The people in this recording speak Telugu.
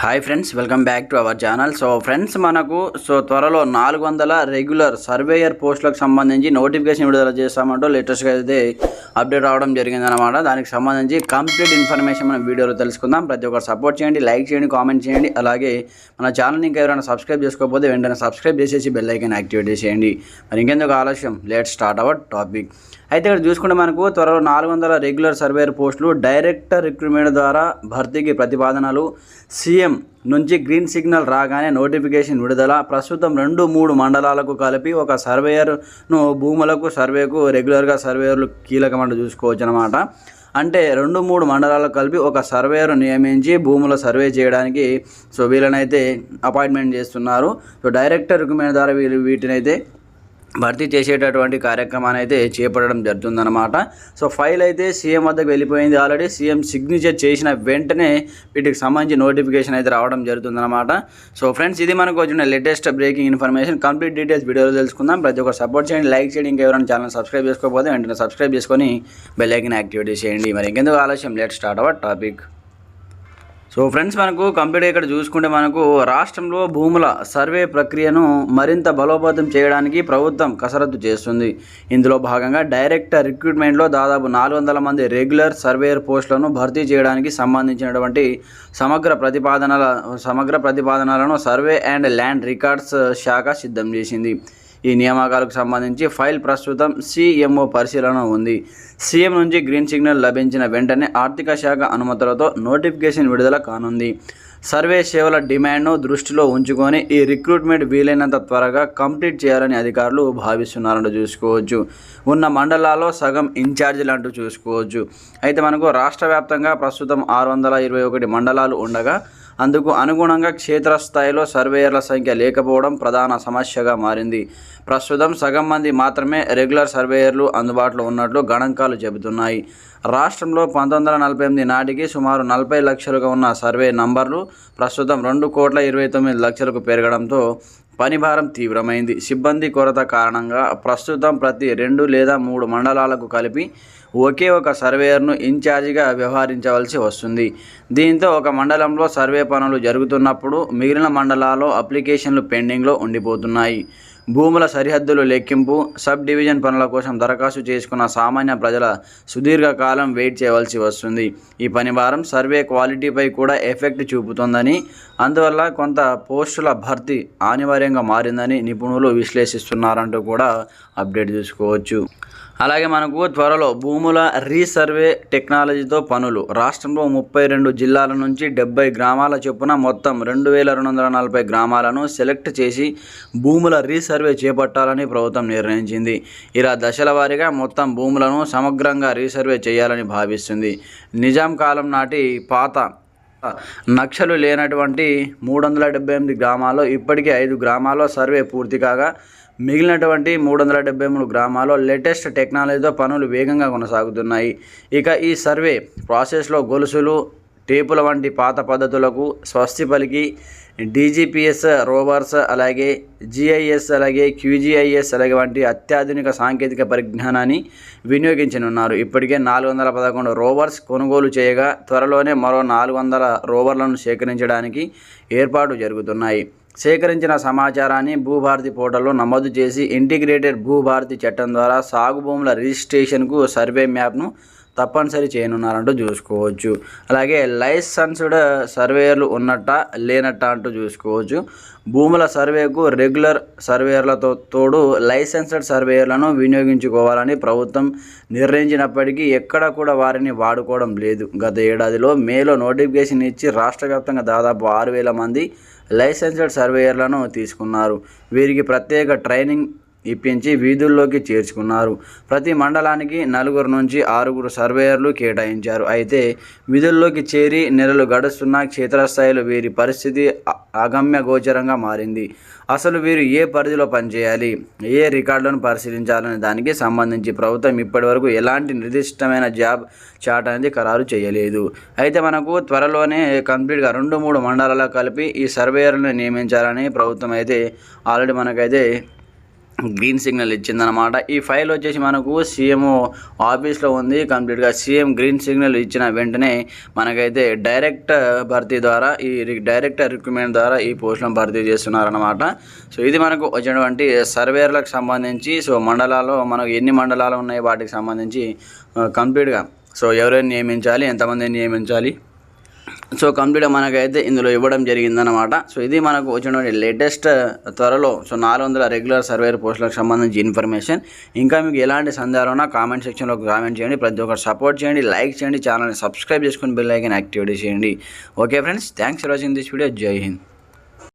Hi friends, welcome back to our channel. Friends, మనకు త్వరలో 400 రెగ్యులర్ సర్వేయర్ పోస్టులకు సంబంధించి నోటిఫికేషన్ విడుదల చేస్తామంటూ లేటెస్ట్గా అయితే అప్డేట్ రావడం జరిగిందనమాట. దానికి సంబంధించి కంప్లీట్ ఇన్ఫర్మేషన్ మనం వీడియోలో తెలుసుకుందాం. ప్రతి ఒక్కరు సపోర్ట్ చేయండి, లైక్ చేయండి, కామెంట్ చేయండి. అలాగే మన ఛానల్ని ఇంకా ఎవరైనా సబ్స్క్రైబ్ చేసుకోకపోతే వెంటనే సబ్స్క్రైబ్ చేసేసి బెల్ ఐకాన్ యాక్టివేట్ చేసేయండి. మరి ఇంకెందుకు ఆలస్యం, లెట్స్ స్టార్ట్ అవర్ టాపిక్. అయితే ఇక్కడ చూసుకుంటే మనకు త్వరలో 400 రెగ్యులర్ సర్వేయర్ పోస్టులు డైరెక్టర్ రిక్రూట్మెంట్ ద్వారా భర్తీకి ప్రతిపాదనలు. సీఎం నుంచి గ్రీన్ సిగ్నల్ రాగానే నోటిఫికేషన్ విడుదల. ప్రస్తుతం 2-3 మండలాలకు కలిపి ఒక సర్వేయర్ను భూములకు సర్వేకు రెగ్యులర్గా సర్వేయర్లు కీలకమంటూ చూసుకోవచ్చు అనమాట. అంటే 2-3 మండలాలకు కలిపి ఒక సర్వేయర్ నియమించి భూముల సర్వే చేయడానికి వీళ్ళనైతే అపాయింట్మెంట్ చేస్తున్నారు. డైరెక్టర్ రిక్రూట్మెంట్ ద్వారా వీటినైతే భర్తీ చేసేటటువంటి కార్యక్రమాన్ని అయితే చేపట్టడం జరుగుతుందన్నమాట. ఫైల్ అయితే సీఎం వద్దకు వెళ్ళిపోయింది. ఆల్రెడీ సీఎం సిగ్నేచర్ చేసిన వెంటనే వీటికి సంబంధించి నోటిఫికేషన్ అయితే రావడం జరుగుతుందన్నమాట. ఫ్రెండ్స్, ఇది మనకు వచ్చిన latest breaking information. Complete details వీడియోలో తెలుసుకుందాం. ప్రతి ఒక్కరు సపోర్ట్ చేయండి, లైక్ చేయండి. ఇంకా ఎవరైనా ఛానల్ సబ్స్క్రైబ్ చేసుకోకపోతే వెంటనే సబ్స్క్రైబ్ చేసుకొని బెల్ ఐకాన్ యాక్టివేట్ చేయండి. మరి ఇంకెందుకు ఆలస్యం, let's start our topic. Friends, మనకు కంప్లీట్గా ఇక్కడ చూసుకుంటే మనకు రాష్ట్రంలో భూముల సర్వే ప్రక్రియను మరింత బలోపేతం చేయడానికి ప్రభుత్వం కసరత్తు చేస్తుంది. ఇందులో భాగంగా డైరెక్టర్ రిక్రూట్మెంట్లో దాదాపు 400 మంది రెగ్యులర్ సర్వేయర్ పోస్టులను భర్తీ చేయడానికి సంబంధించినటువంటి సమగ్ర ప్రతిపాదనలను సర్వే అండ్ ల్యాండ్ రికార్డ్స్ శాఖ సిద్ధం చేసింది. ఈ నియామకాలకు సంబంధించి ఫైల్ ప్రస్తుతం సీఎంఓ పరిశీలన ఉంది. సీఎం నుంచి గ్రీన్ సిగ్నల్ లభించిన వెంటనే ఆర్థిక శాఖ అనుమతులతో నోటిఫికేషన్ విడుదల కానుంది. సర్వే సేవల డిమాండ్ను దృష్టిలో ఉంచుకొని ఈ రిక్రూట్మెంట్ వీలైనంత త్వరగా కంప్లీట్ చేయాలని అధికారులు భావిస్తున్నారంటూ చూసుకోవచ్చు. ఉన్న మండలాల్లో సగం ఇన్ఛార్జీలు అంటూ చూసుకోవచ్చు. అయితే మనకు రాష్ట్ర వ్యాప్తంగా ప్రస్తుతం 621 మండలాలు ఉండగా అందుకు అనుగుణంగా క్షేత్రస్థాయిలో సర్వేయర్ల సంఖ్య లేకపోవడం ప్రధాన సమస్యగా మారింది. ప్రస్తుతం సగం మంది మాత్రమే రెగ్యులర్ సర్వేయర్లు అందుబాటులో ఉన్నట్లు గణాంకాలు చెబుతున్నాయి. రాష్ట్రంలో 1948 నాటికి సుమారు 40 లక్షలుగా ఉన్న సర్వే నంబర్లు ప్రస్తుతం 2,29,00,000కు పెరగడంతో పనిభారం తీవ్రమైంది. సిబ్బంది కొరత కారణంగా ప్రస్తుతం ప్రతి 2 లేదా 3 మండలాలకు కలిపి ఒకే ఒక సర్వేయర్ను ఇన్ఛార్జిగా వ్యవహరించవలసి వస్తుంది. దీంతో ఒక మండలంలో సర్వే పనులు జరుగుతున్నప్పుడు మిగిలిన మండలాల్లో అప్లికేషన్లు పెండింగ్లో ఉండిపోతున్నాయి. భూముల సరిహద్దులు లెక్కింపు, సబ్ డివిజన్ పనుల కోసం దరఖాస్తు చేసుకున్న సామాన్య ప్రజల సుదీర్ఘకాలం వెయిట్ చేయవలసి వస్తుంది. ఈ పనిభారం సర్వే క్వాలిటీపై కూడా ఎఫెక్ట్ చూపుతుందని, అందువల్ల కొంత పోస్టుల భర్తీ అనివార్యంగా మారిందని నిపుణులు విశ్లేషిస్తున్నారంటూ కూడా అప్డేట్ చూసుకోవచ్చు. అలాగే మనకు త్వరలో భూముల రీసర్వే టెక్నాలజీతో పనులు. రాష్ట్రంలో 32 జిల్లాల నుంచి 70 గ్రామాల చొప్పున మొత్తం 2,240 గ్రామాలను సెలెక్ట్ చేసి భూముల రీసర్వే చేపట్టాలని ప్రభుత్వం నిర్ణయించింది. ఇలా దశల వారీగా మొత్తం భూములను సమగ్రంగా రీసర్వే చేయాలని భావిస్తుంది. నిజాం కాలం నాటి పాత నక్షలు లేనటువంటి 378 గ్రామాల్లో ఇప్పటికే 5 గ్రామాల్లో సర్వే పూర్తి కాగా మిగిలినటువంటి 373 గ్రామాల్లో లేటెస్ట్ టెక్నాలజీతో పనులు వేగంగా కొనసాగుతున్నాయి. ఇక ఈ సర్వే ప్రాసెస్లో గొలుసులు, టేపుల వంటి పాత పద్ధతులకు స్వస్తి పలికి డీజీపీఎస్ రోవర్స్, అలాగే జీఐఎస్, అలాగే క్యూజీఐఎస్ వంటి అత్యాధునిక సాంకేతిక పరిజ్ఞానాన్ని వినియోగించనున్నారు. ఇప్పటికే 411 రోవర్స్ కొనుగోలు చేయగా త్వరలోనే మరో 400 రోవర్లను సేకరించడానికి ఏర్పాటు జరుగుతున్నాయి. సేకరించిన సమాచారాన్ని భూభారతి పోర్టల్లో నమోదు చేసి ఇంటిగ్రేటెడ్ భూభారతి చట్టం ద్వారా సాగు భూముల రిజిస్ట్రేషన్కు సర్వే మ్యాప్ను తప్పనిసరి చేయనున్నారంటూ చూసుకోవచ్చు. అలాగే లైసెన్స్డ్ సర్వేయర్లు ఉన్నట్ట లేనట్ట అంటూ చూసుకోవచ్చు. భూముల సర్వేకు రెగ్యులర్ సర్వేయర్లతో తోడు లైసెన్స్డ్ సర్వేయర్లను వినియోగించుకోవాలని ప్రభుత్వం నిర్ణయించినప్పటికీ ఎక్కడ కూడా వారిని వాడుకోవడం లేదు. గత ఏడాదిలో మేలో నోటిఫికేషన్ ఇచ్చి రాష్ట్ర వ్యాప్తంగా దాదాపు 6,000 మంది లైసెన్స్డ్ సర్వేయర్లను తీసుకున్నారు. వీరికి ప్రత్యేక ట్రైనింగ్ ఇప్పించి వీధుల్లోకి చేర్చుకున్నారు. ప్రతి మండలానికి 4 నుంచి 6 సర్వేయర్లు కేటాయించారు. అయితే విధుల్లోకి చేరి నెలలు గడుస్తున్న క్షేత్రస్థాయిలో వీరి పరిస్థితి అగమ్య గోచరంగా మారింది. అసలు వీరు ఏ పరిధిలో పనిచేయాలి, ఏ రికార్డులను పరిశీలించాలనే దానికి సంబంధించి ప్రభుత్వం ఇప్పటివరకు ఎలాంటి నిర్దిష్టమైన జాబ్ చార్ట్ అనేది ఖరారు చేయలేదు. అయితే మనకు త్వరలోనే కంప్లీట్గా 2-3 మండలాలకు కలిపి ఈ సర్వేయర్లను నియమించాలని ప్రభుత్వం అయితే ఆల్రెడీ మనకైతే గ్రీన్ సిగ్నల్ ఇచ్చిందనమాట. ఈ ఫైల్ వచ్చేసి మనకు సీఎం ఆఫీస్లో ఉంది. కంప్లీట్గా సీఎం గ్రీన్ సిగ్నల్ ఇచ్చిన వెంటనే మనకైతే డైరెక్ట్ భర్తీ ద్వారా డైరెక్ట్ రిక్రూట్మెంట్ ద్వారా ఈ పోస్టులను భర్తీ చేస్తున్నారనమాట. సో ఇది మనకు వచ్చినటువంటి సర్వేర్లకు సంబంధించి మండలాల్లో మనకు ఎన్ని మండలాలు ఉన్నాయి వాటికి సంబంధించి కంప్లీట్గా ఎవరైనా నియమించాలి, ఎంతమందిని నియమించాలి, కంప్లీట్గా మనకైతే ఇందులో ఇవ్వడం జరిగిందనమాట. ఇది మనకు వచ్చినటువంటి లేటెస్ట్ త్వరలో 400 రెగ్యులర్ సర్వేర్ పోస్టులకు సంబంధించి ఇన్ఫర్మేషన్. ఇంకా మీకు ఎలాంటి సందేహాలు ఉన్నా కామెంట్ సెక్షన్లో కామెంట్ చేయండి. ప్రతి ఒక్కరు సపోర్ట్ చేయండి, లైక్ చేయండి, ఛానల్ని సబ్స్క్రైబ్ చేసుకుని బెల్ ఐకాన్ యాక్టివేట్ చేయండి. Okay friends, thanks for watching this video. జై హింద్.